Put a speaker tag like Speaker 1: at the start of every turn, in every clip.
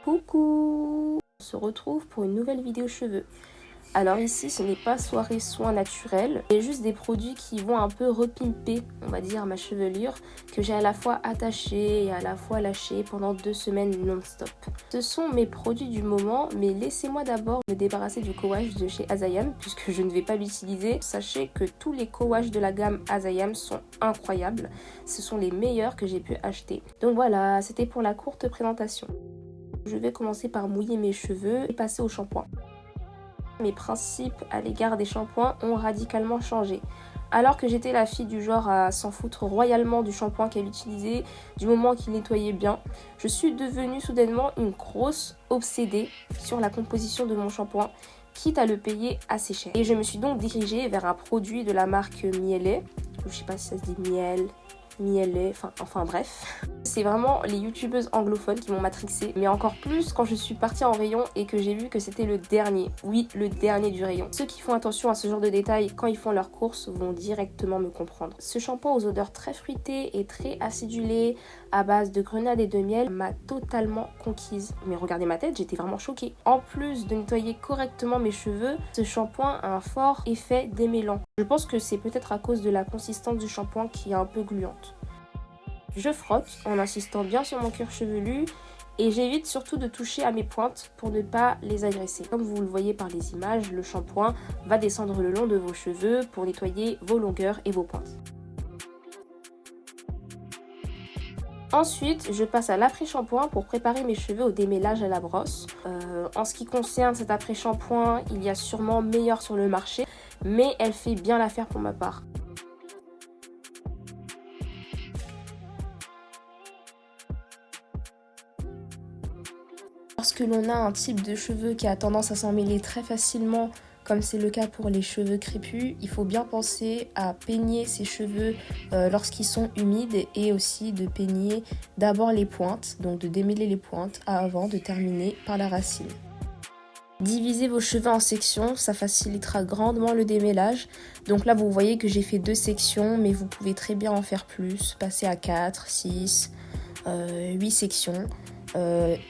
Speaker 1: Coucou! On se retrouve pour une nouvelle vidéo cheveux. Alors ici, ce n'est pas soirée soins naturels, mais juste des produits qui vont un peu repimper, on va dire, ma chevelure, que j'ai à la fois attachée et à la fois lâchée pendant 2 semaines non-stop. Ce sont mes produits du moment, mais laissez-moi d'abord me débarrasser du co-wash de chez Azayam, puisque je ne vais pas l'utiliser. Sachez que tous les co-wash de la gamme Azayam sont incroyables. Ce sont les meilleurs que j'ai pu acheter. Donc voilà, c'était pour la courte présentation. Je vais commencer par mouiller mes cheveux et passer au shampoing. Mes principes à l'égard des shampoings ont radicalement changé. Alors que j'étais la fille du genre à s'en foutre royalement du shampoing qu'elle utilisait, du moment qu'il nettoyait bien, je suis devenue soudainement une grosse obsédée sur la composition de mon shampoing, quitte à le payer assez cher. Et je me suis donc dirigée vers un produit de la marque Miele, je sais pas si ça se dit Miele, enfin bref. C'est vraiment les youtubeuses anglophones qui m'ont matrixée, mais encore plus quand je suis partie en rayon et que j'ai vu que c'était le dernier, oui le dernier du rayon. Ceux qui font attention à ce genre de détails quand ils font leurs courses vont directement me comprendre. Ce shampoing aux odeurs très fruitées et très acidulées à base de grenade et de miel m'a totalement conquise. Mais regardez ma tête, j'étais vraiment choquée. En plus de nettoyer correctement mes cheveux, ce shampoing a un fort effet démêlant. Je pense que c'est peut-être à cause de la consistance du shampoing qui est un peu gluante. Je frotte en insistant bien sur mon cuir chevelu et j'évite surtout de toucher à mes pointes pour ne pas les agresser. Comme vous le voyez par les images, le shampoing va descendre le long de vos cheveux pour nettoyer vos longueurs et vos pointes. Ensuite, je passe à l'après-shampoing pour préparer mes cheveux au démêlage à la brosse. En ce qui concerne cet après-shampoing, il y a sûrement meilleur sur le marché, mais elle fait bien l'affaire pour ma part. Lorsque l'on a un type de cheveux qui a tendance à s'en mêler très facilement, comme c'est le cas pour les cheveux crépus, il faut bien penser à peigner ses cheveux lorsqu'ils sont humides et aussi de peigner d'abord les pointes, donc de démêler les pointes avant de terminer par la racine. Divisez vos cheveux en sections, ça facilitera grandement le démêlage. Donc là vous voyez que j'ai fait 2 sections, mais vous pouvez très bien en faire plus, passer à 4, 6, 8 sections.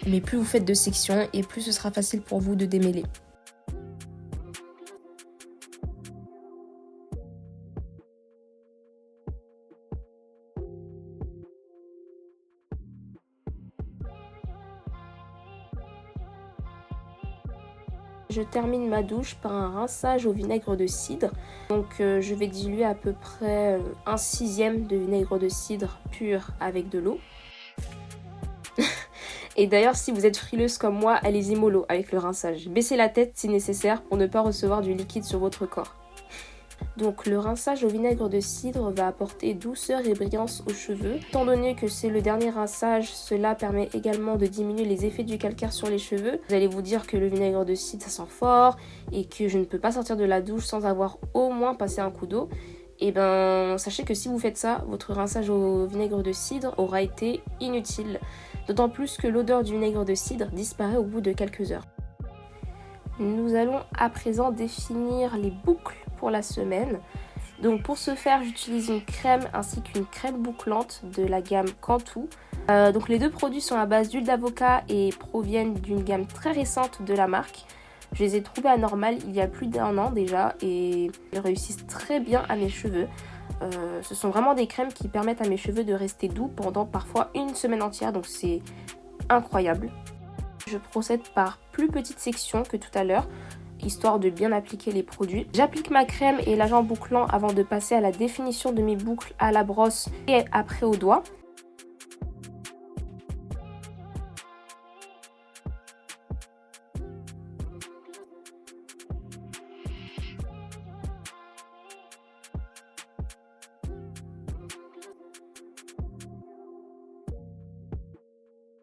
Speaker 1: Mais plus vous faites de sections et plus ce sera facile pour vous de démêler. Je termine ma douche par un rinçage au vinaigre de cidre. Donc je vais diluer à peu près 1/6 de vinaigre de cidre pur avec de l'eau. Et d'ailleurs, si vous êtes frileuse comme moi, allez-y mollo avec le rinçage. Baissez la tête si nécessaire pour ne pas recevoir du liquide sur votre corps. Donc le rinçage au vinaigre de cidre va apporter douceur et brillance aux cheveux. Étant donné que c'est le dernier rinçage, cela permet également de diminuer les effets du calcaire sur les cheveux. Vous allez vous dire que le vinaigre de cidre ça sent fort et que je ne peux pas sortir de la douche sans avoir au moins passé un coup d'eau. Et ben sachez que si vous faites ça, votre rinçage au vinaigre de cidre aura été inutile. D'autant plus que l'odeur du vinaigre de cidre disparaît au bout de quelques heures. Nous allons à présent définir les boucles pour la semaine. Donc pour ce faire, j'utilise une crème ainsi qu'une crème bouclante de la gamme Cantu. Donc les deux produits sont à base d'huile d'avocat et proviennent d'une gamme très récente de la marque. Je les ai trouvés à Normal il y a plus d'1 an déjà et ils réussissent très bien à mes cheveux. Ce sont vraiment des crèmes qui permettent à mes cheveux de rester doux pendant parfois une semaine entière, donc c'est incroyable. Je procède par plus petites sections que tout à l'heure, histoire de bien appliquer les produits. J'applique ma crème et l'agent bouclant avant de passer à la définition de mes boucles à la brosse et après au doigt.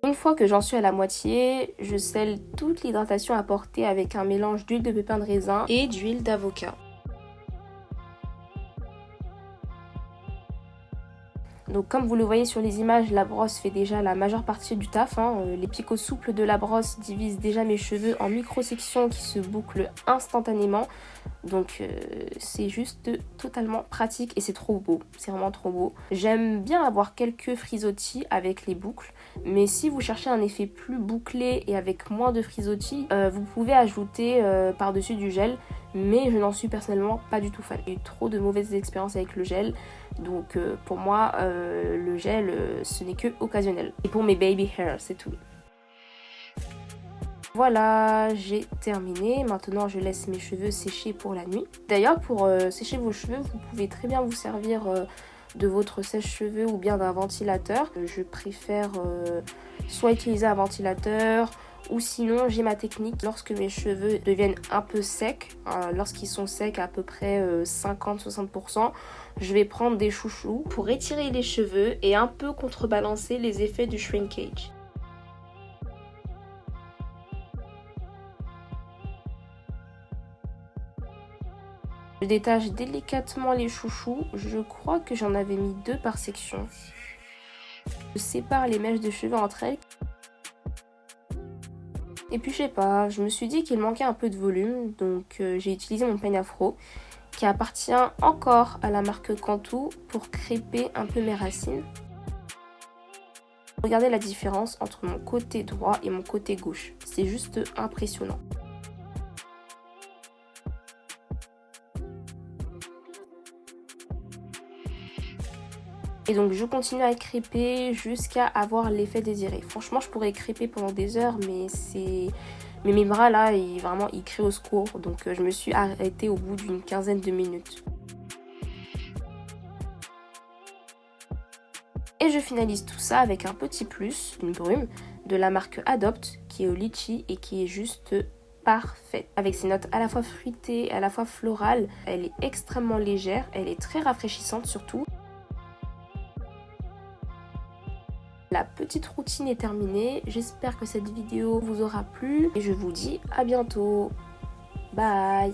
Speaker 1: Une fois que j'en suis à la moitié, je scelle toute l'hydratation apportée avec un mélange d'huile de pépin de raisin et d'huile d'avocat. Donc comme vous le voyez sur les images, la brosse fait déjà la majeure partie du taf. Les picots souples de la brosse divisent déjà mes cheveux en micro-sections qui se bouclent instantanément. Donc c'est juste totalement pratique et c'est trop beau, c'est vraiment trop beau. J'aime bien avoir quelques frisottis avec les boucles. Mais si vous cherchez un effet plus bouclé et avec moins de frisottis, vous pouvez ajouter par-dessus du gel. Mais je n'en suis personnellement pas du tout fan. J'ai eu trop de mauvaises expériences avec le gel. Donc pour moi, le gel, ce n'est que occasionnel. Et pour mes baby hairs, c'est tout. Voilà, j'ai terminé. Maintenant, je laisse mes cheveux sécher pour la nuit. D'ailleurs, pour sécher vos cheveux, vous pouvez très bien vous servir de votre sèche-cheveux ou bien d'un ventilateur. Je préfère soit utiliser un ventilateur ou sinon j'ai ma technique lorsque mes cheveux deviennent un peu secs. Lorsqu'ils sont secs à peu près 50-60%, je vais prendre des chouchous pour étirer les cheveux et un peu contrebalancer les effets du shrinkage. Je détache délicatement les chouchous. Je crois que j'en avais mis 2 par section. Je sépare les mèches de cheveux entre elles. Et puis je sais pas, je me suis dit qu'il manquait un peu de volume. Donc j'ai utilisé mon peigne afro qui appartient encore à la marque Cantu pour crêper un peu mes racines. Regardez la différence entre mon côté droit et mon côté gauche. C'est juste impressionnant. Et donc je continue à crêper jusqu'à avoir l'effet désiré. Franchement, je pourrais crêper pendant des heures, mais mes bras là, ils crient au secours. Donc je me suis arrêtée au bout d'une quinzaine de minutes. Et je finalise tout ça avec un petit plus, une brume de la marque Adopt qui est au litchi et qui est juste parfaite. Avec ses notes à la fois fruitées, à la fois florales, elle est extrêmement légère, elle est très rafraîchissante surtout. La petite routine est terminée, j'espère que cette vidéo vous aura plu et je vous dis à bientôt. Bye!